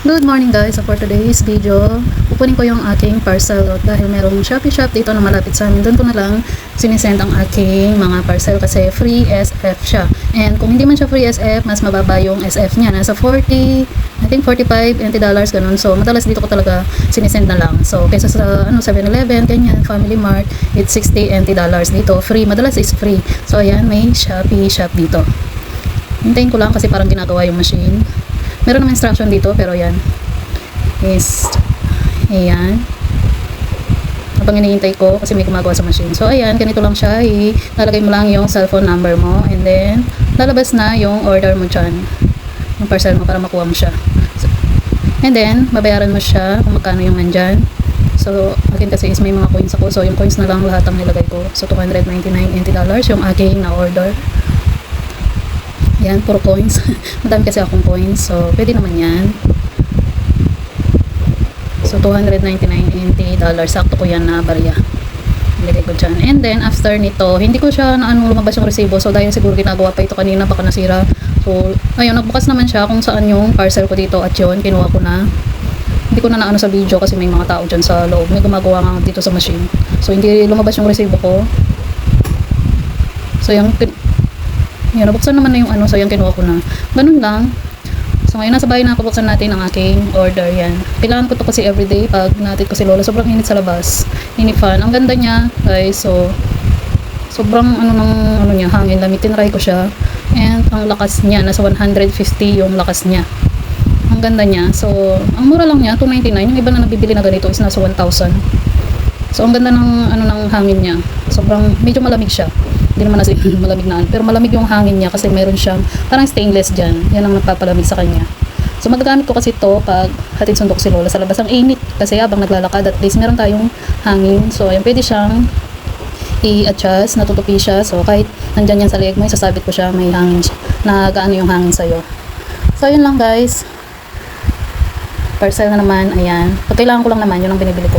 Good morning guys, so for today's video kukunin ko yung aking parcel load dahil merong Shopee shop dito na malapit sa amin. Doon ko na lang sinisend ang aking mga parcel kasi free SF siya, and kung hindi man siya free SF, mas mababa yung SF niya, nasa 40, I think 45 NT dollars ganun. So madalas dito ko talaga sinisend na lang, so kaysa sa 7-Eleven, ganyan, Family Mart, it's 60 NT dollars. Dito free, madalas is free. So ayan, may Shopee shop dito. Hintayin ko lang kasi parang ginagawa yung machine. Meron naman instruction dito, pero yan is, ayan, habang hinihintay ko kasi may gumagawa sa machine. So ayan, ganito lang siya, lalagay mo lang yung cellphone number mo and then lalabas na yung order mo dyan, yung parcel mo, para makuha mo siya. So, and then babayaran mo siya kung magkano yung nandyan. So akin kasi is may mga coins ako, so yung coins na lang lahat ang nilagay ko. So 299 NT dollars yung aking na order. Yan, puro coins. Madami kasi akong coins, so pwede naman yan. So 299 NT dollars, sakto ko yan na barya. Nilagay ko dyan. And then after nito, hindi ko siya na lumabas yung resibo. So dahil siguro ginagawa pa ito kanina, baka nasira. So ayun, nagbukas naman siya kung saan yung parcel ko dito, at yun, kinuha ko na. Hindi ko na naano sa video kasi may mga tao dyan sa loob. May gumagawa nga dito sa machine. So hindi lumabas yung resibo ko. So yung yan, nabuksan naman na yung so yan, kinuha ko na. Ganun lang. So ngayon nasa bahay na ako, buksan natin ang aking order. Yan, kailangan ko to kasi everyday pag natin ko si Lola. Sobrang init sa labas, inifan. Ang ganda niya guys, so sobrang niya, hangin. Tinry ko siya, and ang lakas niya, nasa 150 yung lakas niya. Ang ganda niya. So ang mura lang niya, 299. Yung iba na nabibili na ganito is nasa 1,000. So ang ganda ng ng hangin niya. Sobrang medyo malamig siya. Hindi naman kasi malamig na, pero malamig yung hangin niya kasi meron siyang parang stainless dyan. Yan ang nagpapalamig sa kanya. So magagamit ko kasi ito pag hatid sundo ko si Lola sa labas. Ang init kasi habang naglalakad, at least meron tayong hangin. So ayan, pwede siyang i-adjust, natutupi siya. So kahit nandyan yan sa leg mo, isasabit ko siya, may hangin siya, nagaano yung hangin sa'yo. So yun lang guys, parcel na naman. Ayan, pag kailangan ko lang naman, yun ang binibili ko.